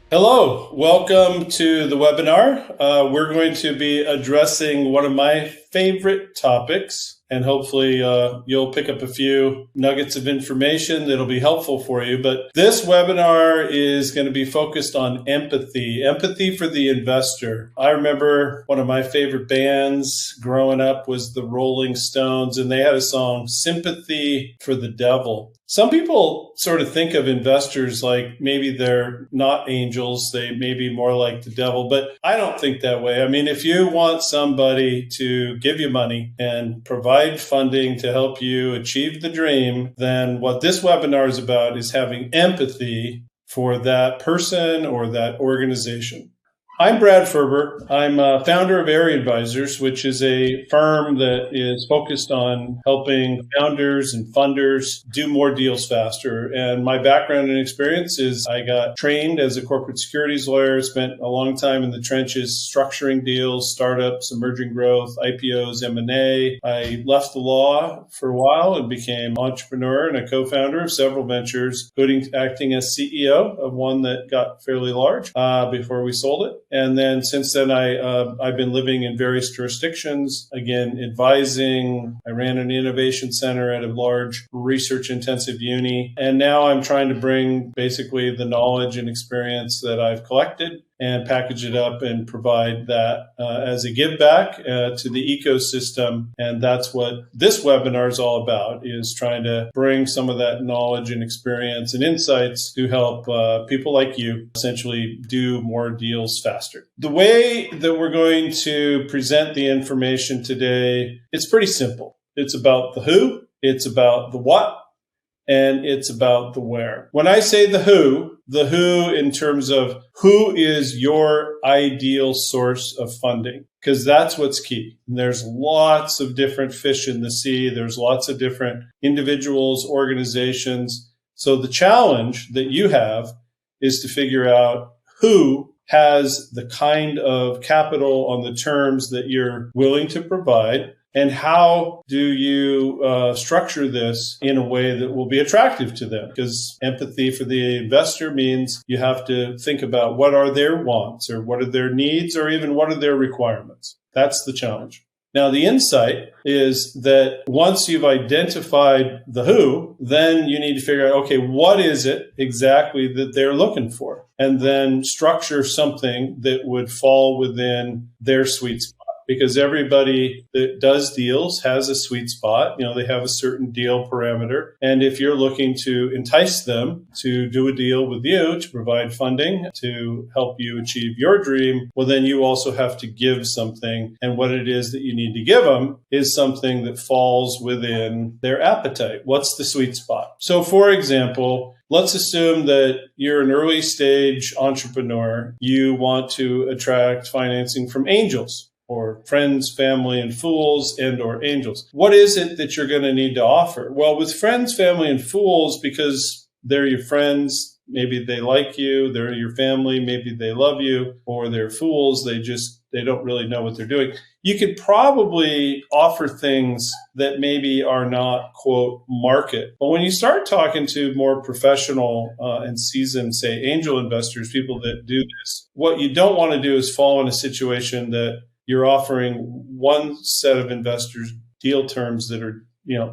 Hello, welcome to the webinar. We're going to be addressing one of my favorite topics, and hopefully you'll pick up a few nuggets of information that'll be helpful for you. But this webinar is going to be focused on empathy for the investor. I remember one of my favorite bands growing up was the Rolling Stones, and they had a song, Sympathy for the Devil. Some people sort of think of investors like maybe they're not angels, they may be more like the devil, but I don't think that way. I mean, if you want somebody to give you money and provide funding to help you achieve the dream, then what this webinar is about is having empathy for that person or that organization. I'm Brad Furber. I'm a founder of Aery Advisors, which is a firm that is focused on helping founders and funders do more deals faster. And my background and experience is I got trained as a corporate securities lawyer, spent a long time in the trenches structuring deals, startups, emerging growth, IPOs, M&A. I left the law for a while and became an entrepreneur and a co-founder of several ventures, including acting as CEO of one that got fairly large before we sold it. And then since then, I've been living in various jurisdictions, again, advising. I ran an innovation center at a large research-intensive uni. And now I'm trying to bring basically the knowledge and experience that I've collected and package it up and provide that as a give back to the ecosystem. And that's what this webinar is all about, is trying to bring some of that knowledge and experience and insights to help people like you essentially do more deals faster. The way that we're going to present the information today, it's pretty simple. It's about the who, it's about the what, and it's about the where. When I say the who in terms of who is your ideal source of funding, because that's what's key. And there's lots of different fish in the sea. There's lots of different individuals, organizations. So the challenge that you have is to figure out who has the kind of capital on the terms that you're willing to provide. And how do you structure this in a way that will be attractive to them? Because empathy for the investor means you have to think about what are their wants or what are their needs or even what are their requirements. That's the challenge. Now, the insight is that once you've identified the who, then you need to figure out, okay, what is it exactly that they're looking for? And then structure something that would fall within their sweet spot. Because everybody that does deals has a sweet spot. You know, they have a certain deal parameter. And if you're looking to entice them to do a deal with you, to provide funding, to help you achieve your dream, well, then you also have to give something. And what it is that you need to give them is something that falls within their appetite. What's the sweet spot? So, for example, let's assume that you're an early stage entrepreneur. You want to attract financing from angels, or friends, family, and fools, and or angels. What is it that you're going to need to offer? Well, with friends, family, and fools, because they're your friends, maybe they like you, they're your family, maybe they love you, or they're fools, they don't really know what they're doing. You could probably offer things that maybe are not, quote, market. But when you start talking to more professional and seasoned, say, angel investors, people that do this, what you don't want to do is fall in a situation that you're offering one set of investors deal terms that are,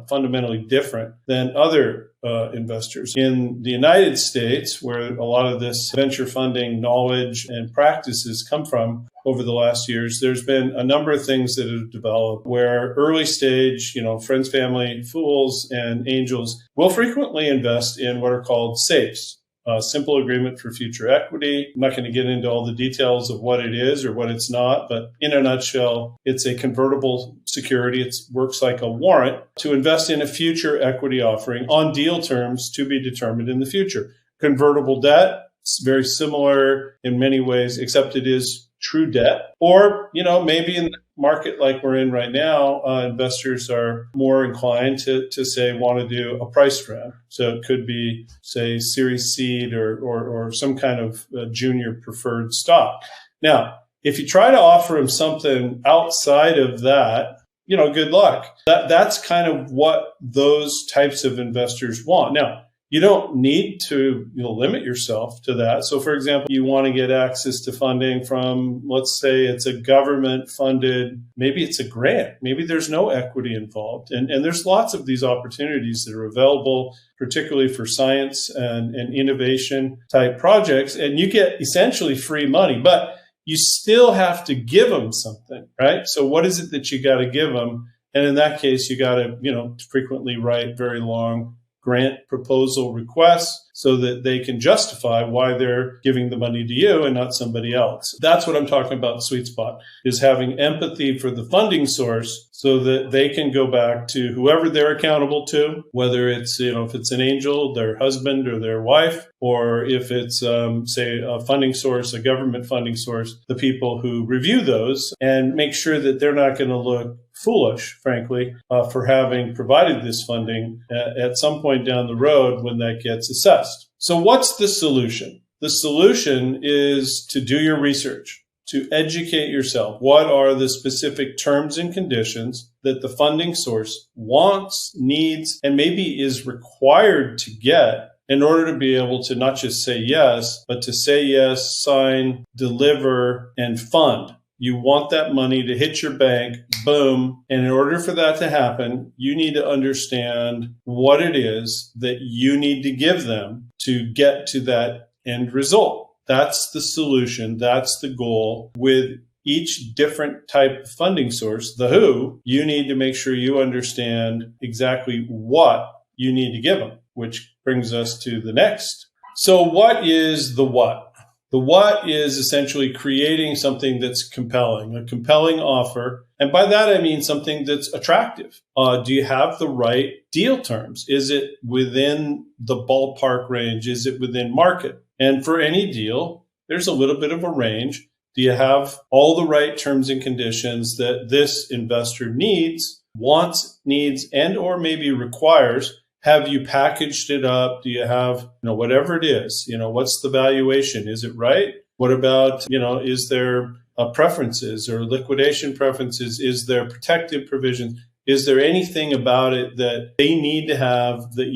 fundamentally different than other investors. In the United States, where a lot of this venture funding knowledge and practices come from over the last years, there's been a number of things that have developed where early stage, friends, family, fools, and angels will frequently invest in what are called SAFEs. Simple agreement for future equity. I'm not going to get into all the details of what it is or what it's not, but in a nutshell, it's a convertible security. It works like a warrant to invest in a future equity offering on deal terms to be determined in the future. Convertible debt, it's very similar in many ways, except it is true debt. Or, maybe in the market like we're in right now, investors are more inclined to say, want to do a price round. So it could be, say, Series Seed or some kind of junior preferred stock. Now, if you try to offer them something outside of that, good luck. That's kind of what those types of investors want. Now, you don't need to limit yourself to that. So, for example, you want to get access to funding from, let's say it's a government funded, maybe it's a grant, maybe there's no equity involved. And there's lots of these opportunities that are available, particularly for science and innovation type projects. And you get essentially free money, but you still have to give them something, right? So what is it that you got to give them? And in that case, you got to, frequently write very long grant proposal requests so that they can justify why they're giving the money to you and not somebody else. That's what I'm talking about, sweet spot, is having empathy for the funding source so that they can go back to whoever they're accountable to, whether it's, if it's an angel, their husband or their wife, or if it's, say, a funding source, a government funding source, the people who review those and make sure that they're not going to look foolish, frankly, for having provided this funding at some point down the road when that gets assessed. So what's the solution? The solution is to do your research, to educate yourself. What are the specific terms and conditions that the funding source wants, needs, and maybe is required to get in order to be able to not just say yes, but to say yes, sign, deliver, and fund. You want that money to hit your bank, boom. And in order for that to happen, you need to understand what it is that you need to give them to get to that end result. That's the solution. That's the goal. With each different type of funding source, the who, you need to make sure you understand exactly what you need to give them, which brings us to the next. So what is the what? The what is essentially creating something that's compelling, a compelling offer. And by that, I mean something that's attractive. Do you have the right deal terms? Is it within the ballpark range? Is it within market? And for any deal, there's a little bit of a range. Do you have all the right terms and conditions that this investor needs, wants, needs, and or maybe requires? Have you packaged it up? Do you have, whatever it is, what's the valuation? Is it right? What about, is there preferences or liquidation preferences? Is there protective provisions? Is there anything about it that they need to have that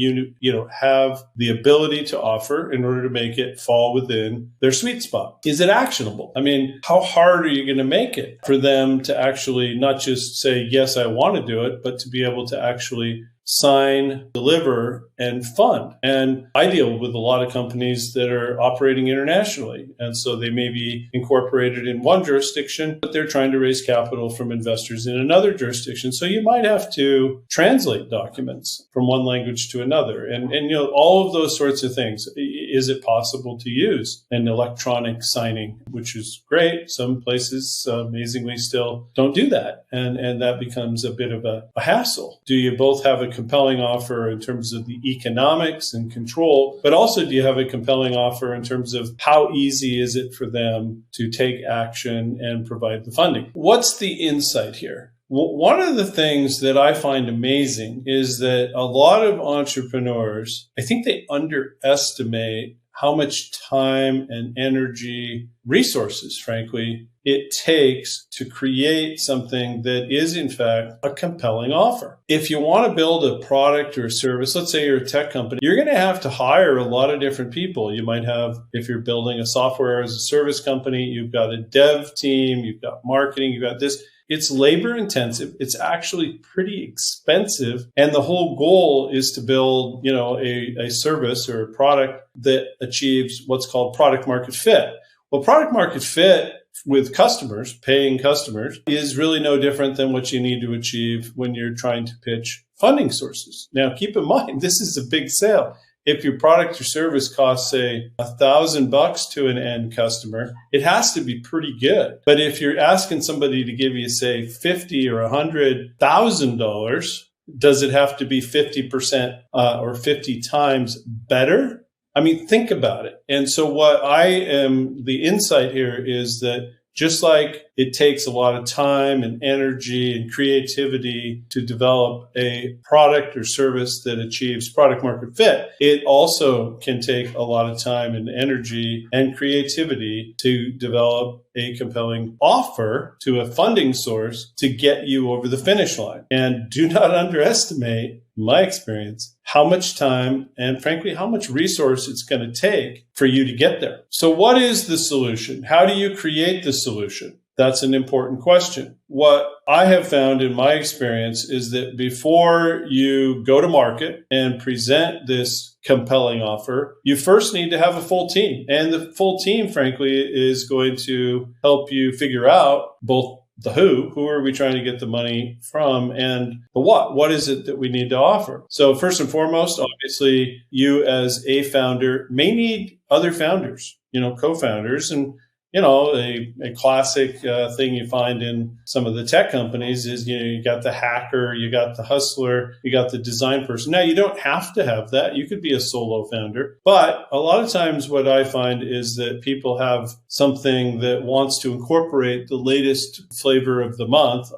have the ability to offer in order to make it fall within their sweet spot? Is it actionable? I mean, how hard are you going to make it for them to actually not just say, yes, I want to do it, but to be able to actually sign, deliver, and fund? And I deal with a lot of companies that are operating internationally. And so they may be incorporated in one jurisdiction, but they're trying to raise capital from investors in another jurisdiction. So you might have to translate documents from one language to another. And all of those sorts of things. Is it possible to use an electronic signing, which is great? Some places, amazingly, still don't do that. And that becomes a bit of a hassle. Do you both have a compelling offer in terms of the economics and control, but also do you have a compelling offer in terms of how easy is it for them to take action and provide the funding? What's the insight here? One of the things that I find amazing is that a lot of entrepreneurs, I think they underestimate how much time and energy, resources, frankly, it takes to create something that is, in fact, a compelling offer. If you want to build a product or a service, let's say you're a tech company, you're going to have to hire a lot of different people. You might have, if you're building a software as a service company, you've got a dev team, you've got marketing, you've got this. It's labor intensive. It's actually pretty expensive. And the whole goal is to build, a service or a product that achieves what's called product market fit. Well, product market fit with customers, paying customers, is really no different than what you need to achieve when you're trying to pitch funding sources. Now, keep in mind, this is a big sale. If your product or service costs, say, $1,000 to an end customer, it has to be pretty good. But if you're asking somebody to give you, say, $50,000 or $100,000, does it have to be 50% or 50 times better? I mean, think about it. And so the insight here is that Just like it takes a lot of time and energy and creativity to develop a product or service that achieves product market fit, it also can take a lot of time and energy and creativity to develop a compelling offer to a funding source to get you over the finish line. And do not underestimate, in my experience, how much time and frankly, how much resource it's going to take for you to get there. So what is the solution? How do you create the solution? That's an important question. What I have found in my experience is that before you go to market and present this compelling offer, you first need to have a full team. And the full team, frankly, is going to help you figure out both the who are we trying to get the money from, and the what is it that we need to offer? So first and foremost, obviously, you as a founder may need other founders, co-founders. And a classic thing you find in some of the tech companies is, you got the hacker, you got the hustler, you got the design person. Now, you don't have to have that. You could be a solo founder. But a lot of times what I find is that people have something that wants to incorporate the latest flavor of the month.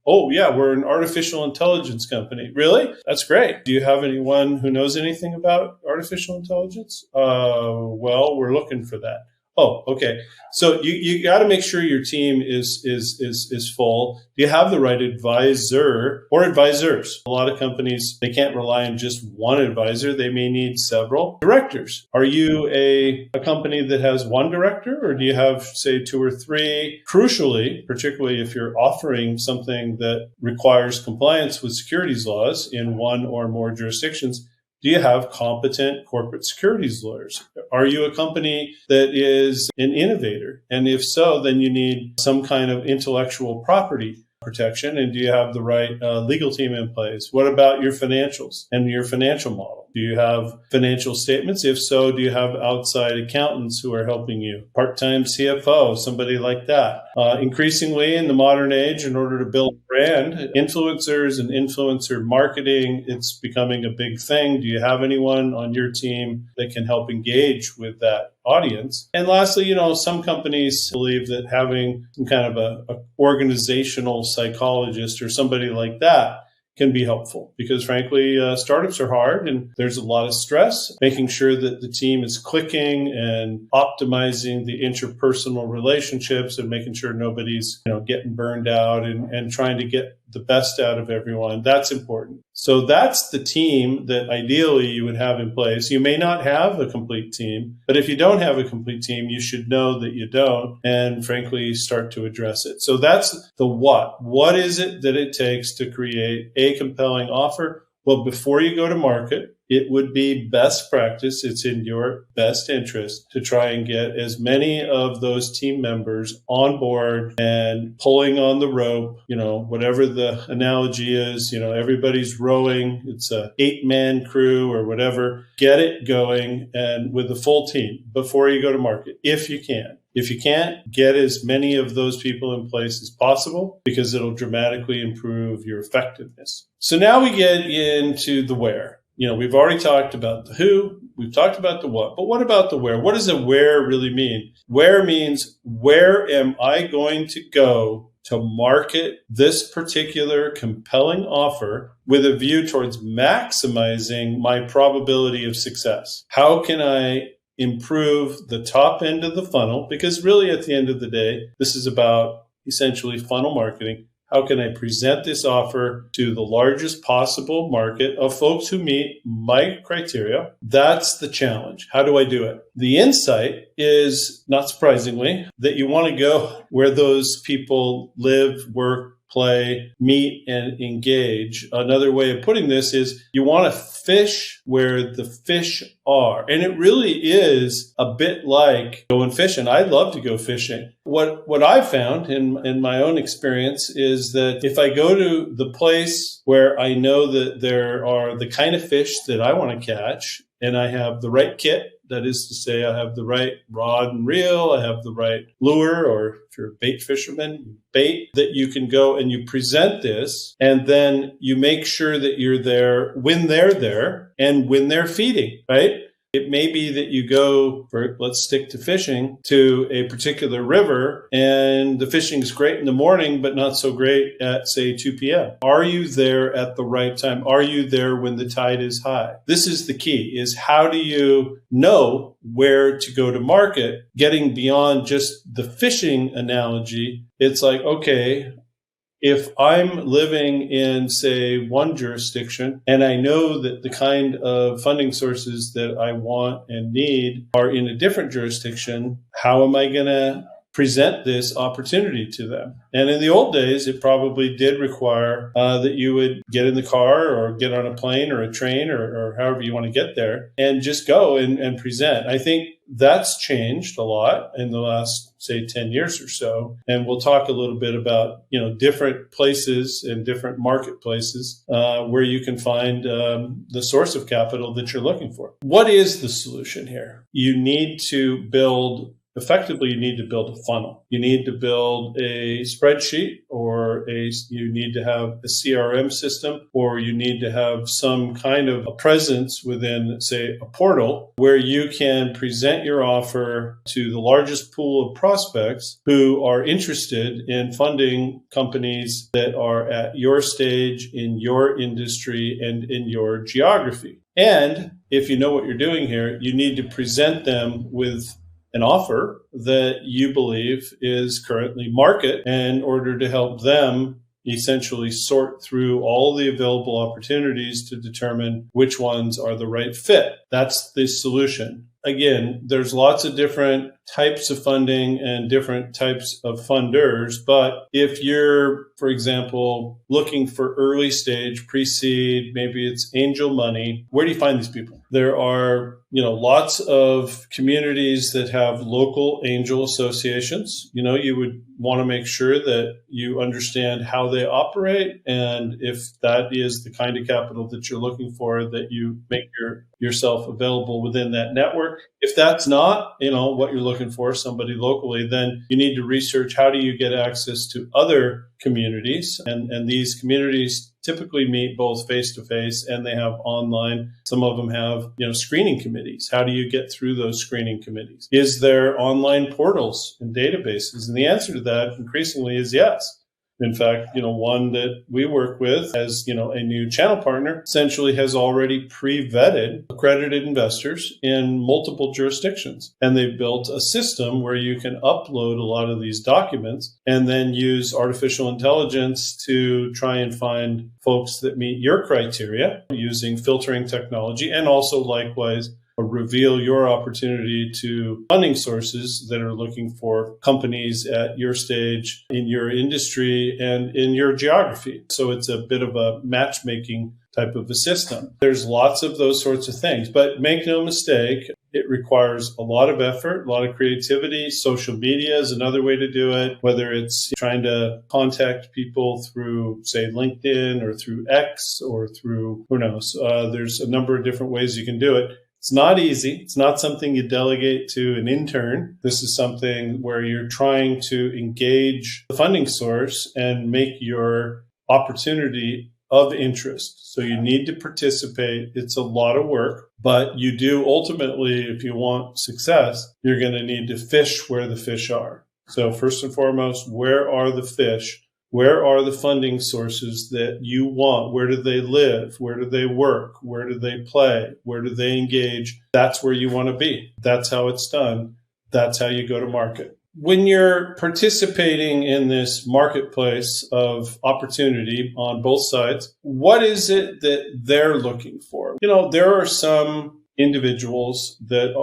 Oh, yeah, we're an artificial intelligence company. Really? That's great. Do you have anyone who knows anything about artificial intelligence? Well, we're looking for that. Oh, okay. So you got to make sure your team is full. Do you have the right advisor or advisors? A lot of companies, they can't rely on just one advisor. They may need several directors. Are you a company that has one director, or do you have, say, two or three? Crucially, particularly if you're offering something that requires compliance with securities laws in one or more jurisdictions, do you have competent corporate securities lawyers? Are you a company that is an innovator? And if so, then you need some kind of intellectual property protection. And do you have the right legal team in place? What about your financials and your financial model? Do you have financial statements? If so, do you have outside accountants who are helping you? Part-time CFO, somebody like that. Increasingly in the modern age, in order to build brand, influencers and influencer marketing, it's becoming a big thing. Do you have anyone on your team that can help engage with that audience? And lastly, some companies believe that having some kind of a organizational psychologist or somebody like that can be helpful, because frankly, startups are hard and there's a lot of stress. Making sure that the team is clicking and optimizing the interpersonal relationships and making sure nobody's getting burned out and trying to get the best out of everyone. That's important. So that's the team that ideally you would have in place. You may not have a complete team, but if you don't have a complete team, you should know that you don't and frankly start to address it. So that's the what. What is it that it takes to create a compelling offer? Well, before you go to market, it would be best practice. It's in your best interest to try and get as many of those team members on board and pulling on the rope, whatever the analogy is, everybody's rowing. It's a 8-man crew or whatever. Get it going and with the full team before you go to market, if you can. If you can't, get as many of those people in place as possible because it'll dramatically improve your effectiveness. So now we get into the where. We've already talked about the who, we've talked about the what, but what about the where? What does a where really mean? Where means, where am I going to go to market this particular compelling offer with a view towards maximizing my probability of success? How can I improve the top end of the funnel? Because really at the end of the day, this is about essentially funnel marketing. How can I present this offer to the largest possible market of folks who meet my criteria? That's the challenge. How do I do it? The insight is, not surprisingly, that you want to go where those people live, work, play, meet, and engage. Another way of putting this is you want to fish where the fish are. And it really is a bit like going fishing. I love to go fishing. What I've found in my own experience is that if I go to the place where I know that there are the kind of fish that I want to catch, and I have the right kit, that is to say, I have the right rod and reel, I have the right lure, or if you're a bait fisherman, bait, that you can go and you present this, and then you make sure that you're there when they're there and when they're feeding, right? It may be that you go for, let's stick to fishing, to a particular river, and the fishing is great in the morning, but not so great at, say, 2 p.m. Are you there at the right time? Are you there when the tide is high? This is the key, is how do you know where to go to market? Getting beyond just the fishing analogy, it's like, okay, if I'm living in, say, one jurisdiction and I know that the kind of funding sources that I want and need are in a different jurisdiction, how am I going to present this opportunity to them? And in the old days, it probably did require that you would get in the car or get on a plane or a train or however you want to get there and just go and present. I think that's changed a lot in the last, say, 10 years or so. And we'll talk a little bit about, different places and different marketplaces where you can find the source of capital that you're looking for. What is the solution here? You need to build Effectively, you need to build a funnel. You need to build a spreadsheet, or you need to have a CRM system, or you need to have some kind of a presence within, say, a portal where you can present your offer to the largest pool of prospects who are interested in funding companies that are at your stage, in your industry, and in your geography. And if you know what you're doing here, you need to present them with an offer that you believe is currently market in order to help them essentially sort through all the available opportunities to determine which ones are the right fit. That's the solution. Again, there's lots of different types of funding and different types of funders. But if you're, for example, looking for early stage, pre-seed, maybe it's angel money, where do you find these people? There are, lots of communities that have local angel associations. You would want to make sure that you understand how they operate. And if that is the kind of capital that you're looking for, that you make yourself available within that network. If that's not, what you're looking for, somebody locally, then you need to research how do you get access to other communities. And these communities typically meet both face-to-face and they have online. Some of them have, screening committees. How do you get through those screening committees? Is there online portals and databases? And the answer to that increasingly is yes. In fact, one that we work with as, a new channel partner essentially has already pre-vetted accredited investors in multiple jurisdictions. And they've built a system where you can upload a lot of these documents and then use artificial intelligence to try and find folks that meet your criteria using filtering technology, and also likewise reveal your opportunity to funding sources that are looking for companies at your stage, in your industry, and in your geography. So it's a bit of a matchmaking type of a system. There's lots of those sorts of things, but make no mistake, it requires a lot of effort, a lot of creativity. Social media is another way to do it, whether it's trying to contact people through, say, LinkedIn or through X or through, who knows, there's a number of different ways you can do it. It's not easy. It's not something you delegate to an intern. This is something where you're trying to engage the funding source and make your opportunity of interest. So you need to participate. It's a lot of work, but you do ultimately, if you want success, you're going to need to fish where the fish are. So first and foremost, where are the fish? Where are the funding sources that you want? Where do they live? Where do they work? Where do they play? Where do they engage? That's where you want to be. That's how it's done. That's how you go to market. When you're participating in this marketplace of opportunity on both sides, what is it that they're looking for? There are some individuals that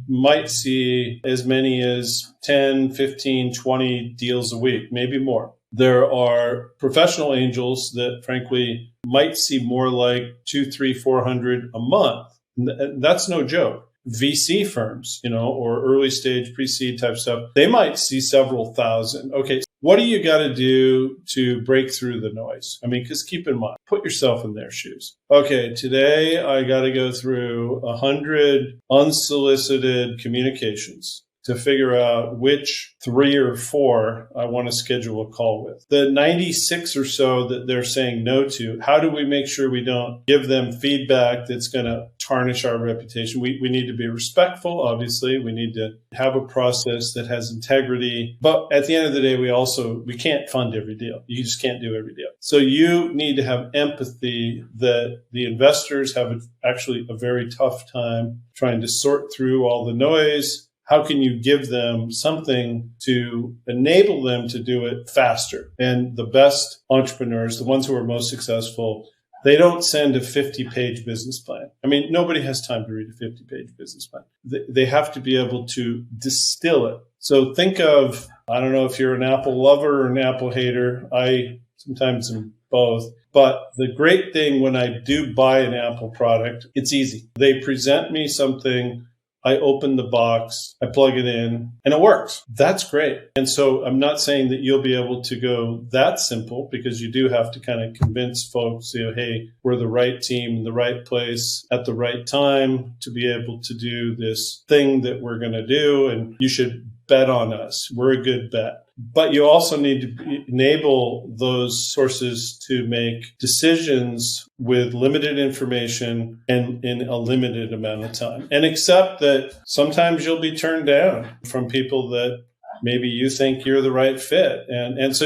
might see as many as 10, 15, 20 deals a week, maybe more. There are professional angels that, frankly, might see more like 200, 300, 400 a month. That's no joke. VC firms, or early stage pre-seed type stuff, they might see several thousand. Okay, what do you got to do to break through the noise? Because keep in mind, put yourself in their shoes. Okay, today I got to go through 100 unsolicited communications. to figure out which 3 or 4 I want to schedule a call with. The 96 or so that they're saying no to, how do we make sure we don't give them feedback that's going to tarnish our reputation? We need to be respectful, obviously. We need to have a process that has integrity. But at the end of the day, we can't fund every deal. You just can't do every deal. So you need to have empathy that the investors have actually a very tough time trying to sort through all the noise. How can you give them something to enable them to do it faster? And the best entrepreneurs, the ones who are most successful, they don't send a 50-page business plan. I mean, nobody has time to read a 50-page business plan. They have to be able to distill it. So think of, I don't know if you're an Apple lover or an Apple hater. I sometimes am both. But the great thing when I do buy an Apple product, it's easy. They present me something, I open the box, I plug it in, and it works. That's great. And so I'm not saying that you'll be able to go that simple, because you do have to kind of convince folks, hey, we're the right team in the right place at the right time to be able to do this thing that we're going to do. And you should bet on us. We're a good bet. But you also need to enable those sources to make decisions with limited information and in a limited amount of time. And accept that sometimes you'll be turned down from people that maybe you think you're the right fit. And so,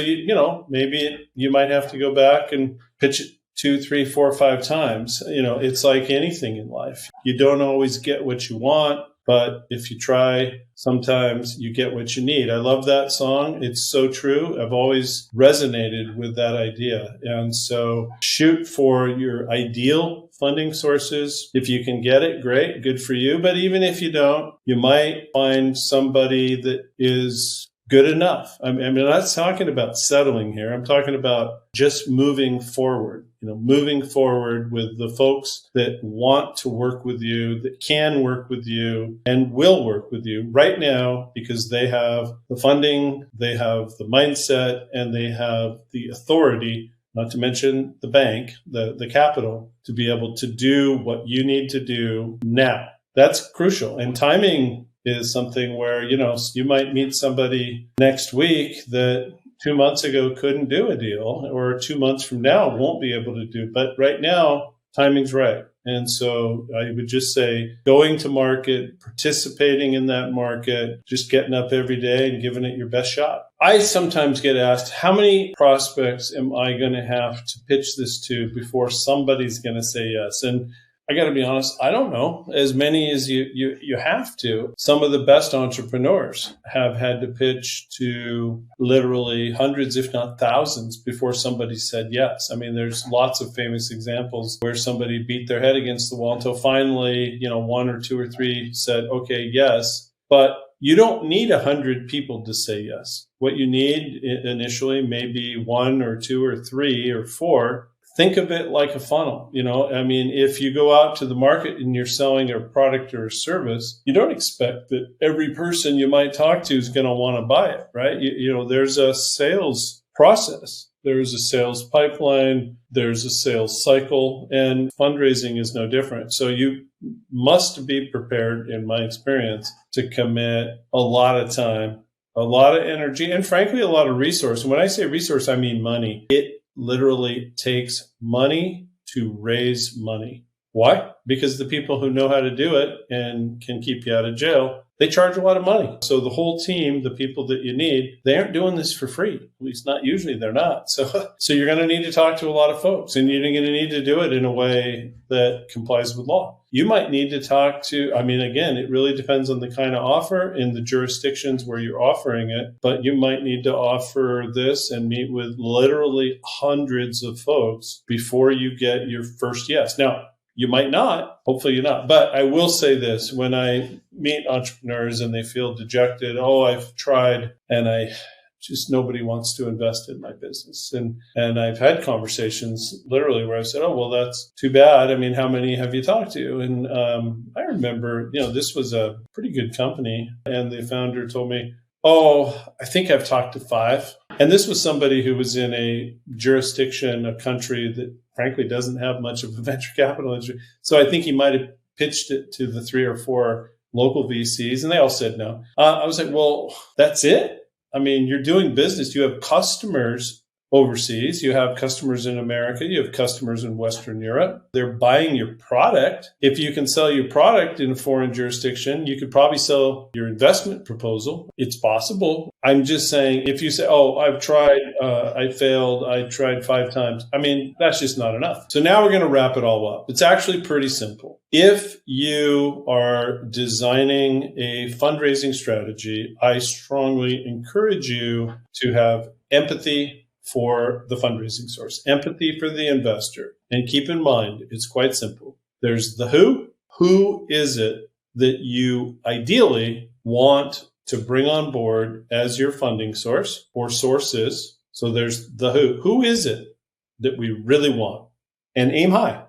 maybe you might have to go back and pitch it 2, 3, 4, 5 times. It's like anything in life. You don't always get what you want. But if you try, sometimes you get what you need. I love that song. It's so true. I've always resonated with that idea. And so shoot for your ideal funding sources. If you can get it, great, good for you. But even if you don't, you might find somebody that is good enough. I'm not talking about settling here. I'm talking about just moving forward, moving forward with the folks that want to work with you, that can work with you and will work with you right now, because they have the funding, they have the mindset, and they have the authority, not to mention the bank, the capital, to be able to do what you need to do now. That's crucial. And timing is something where, you might meet somebody next week that 2 months ago couldn't do a deal, or 2 months from now won't be able to do. But right now, timing's right. And so I would just say going to market, participating in that market, just getting up every day and giving it your best shot. I sometimes get asked, how many prospects am I going to have to pitch this to before somebody's going to say yes? And I got to be honest, I don't know. As many as you have to. Some of the best entrepreneurs have had to pitch to literally hundreds, if not thousands, before somebody said yes. I mean, there's lots of famous examples where somebody beat their head against the wall until finally, 1 or 2 or 3 said, okay, yes. But you don't need 100 people to say yes. What you need initially may be 1 or 2 or 3 or 4. Think of it like a funnel. If you go out to the market and you're selling a product or a service, you don't expect that every person you might talk to is going to want to buy it, right? There's a sales process. There's a sales pipeline. There's a sales cycle, and fundraising is no different. So you must be prepared, in my experience, to commit a lot of time, a lot of energy, and frankly, a lot of resource. And when I say resource, I mean money. It literally takes money to raise money. Why? Because the people who know how to do it and can keep you out of jail, they charge a lot of money. So the whole team, the people that you need, they aren't doing this for free. At least not usually, they're not. So you're going to need to talk to a lot of folks, and you're going to need to do it in a way that complies with law. You might need to talk to, again, it really depends on the kind of offer in the jurisdictions where you're offering it, but you might need to offer this and meet with literally hundreds of folks before you get your first yes. Now, you might not, hopefully you're not. But I will say this, when I meet entrepreneurs and they feel dejected, I've tried and nobody wants to invest in my business. And I've had conversations literally where I said, that's too bad. How many have you talked to? And I remember, this was a pretty good company. And the founder told me, I think I've talked to 5. And this was somebody who was in a jurisdiction, a country that frankly doesn't have much of a venture capital industry. So I think he might have pitched it to the 3 or 4 local VCs, and they all said no. I was like, well, that's it? I mean, you're doing business. You have customers overseas. You have customers in America. You have customers in Western Europe. They're buying your product. If you can sell your product in a foreign jurisdiction, you could probably sell your investment proposal. It's possible. I'm just saying, if you say, oh, I've tried, I failed, I tried 5 times. I mean, that's just not enough. So now we're going to wrap it all up. It's actually pretty simple. If you are designing a fundraising strategy, I strongly encourage you to have empathy for the fundraising source, empathy for the investor. And keep in mind, it's quite simple. There's the who. Who is it that you ideally want to bring on board as your funding source or sources? So there's the who. Who is it that we really want? And aim high.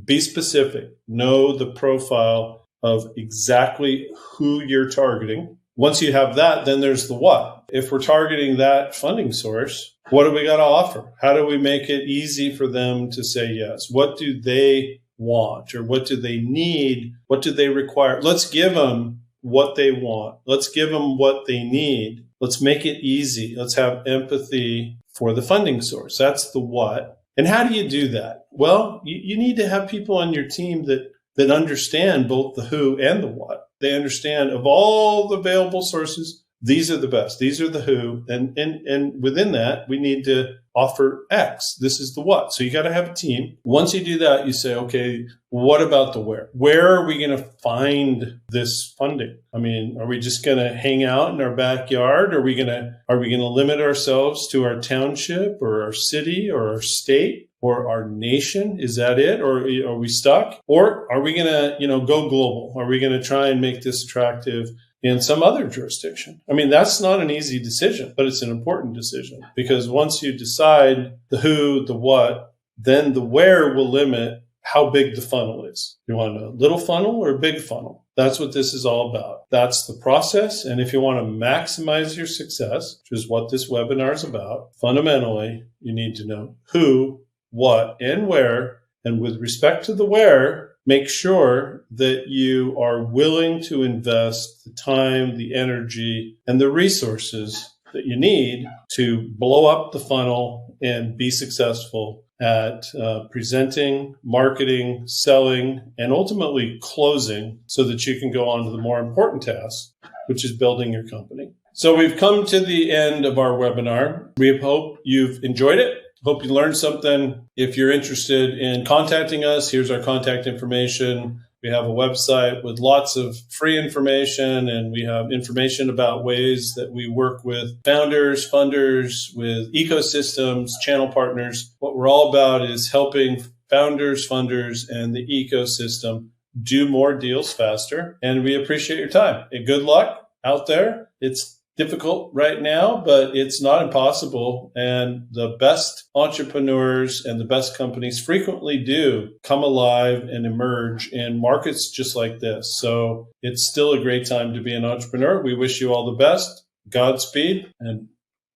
Be specific. Know the profile of exactly who you're targeting. Once you have that, then there's the what. If we're targeting that funding source, what do we got to offer? How do we make it easy for them to say yes? What do they want, or what do they need? What do they require? Let's give them what they want. Let's give them what they need. Let's make it easy. Let's have empathy for the funding source. That's the what. And how do you do that? Well, you need to have people on your team that understand both the who and the what. They understand, of all the available sources, these are the best. These are the who. And within that, we need to offer X. This is the what. So you got to have a team. Once you do that, you say, okay, what about the where? Where are we going to find this funding? I mean, are we just going to hang out in our backyard? Are we going to limit ourselves to our township or our city or our state or our nation? Is that it? Or are we stuck? Or are we going to, go global? Are we going to try and make this attractive in some other jurisdiction? I mean, that's not an easy decision, but it's an important decision, because once you decide the who, the what, then the where will limit how big the funnel is. You want a little funnel or a big funnel? That's what this is all about. That's the process. And if you want to maximize your success, which is what this webinar is about, fundamentally, you need to know who, what, and where. And with respect to the where, make sure that you are willing to invest the time, the energy, and the resources that you need to blow up the funnel and be successful at presenting, marketing, selling, and ultimately closing, so that you can go on to the more important task, which is building your company. So we've come to the end of our webinar. We hope you've enjoyed it. Hope you learned something. If you're interested in contacting us, here's our contact information. We have a website with lots of free information, and we have information about ways that we work with founders, funders, with ecosystems, channel partners. What we're all about is helping founders, funders, and the ecosystem do more deals faster. And we appreciate your time. And good luck out there. It's difficult right now, but it's not impossible. And the best entrepreneurs and the best companies frequently do come alive and emerge in markets just like this. So it's still a great time to be an entrepreneur. We wish you all the best. Godspeed and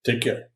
take care.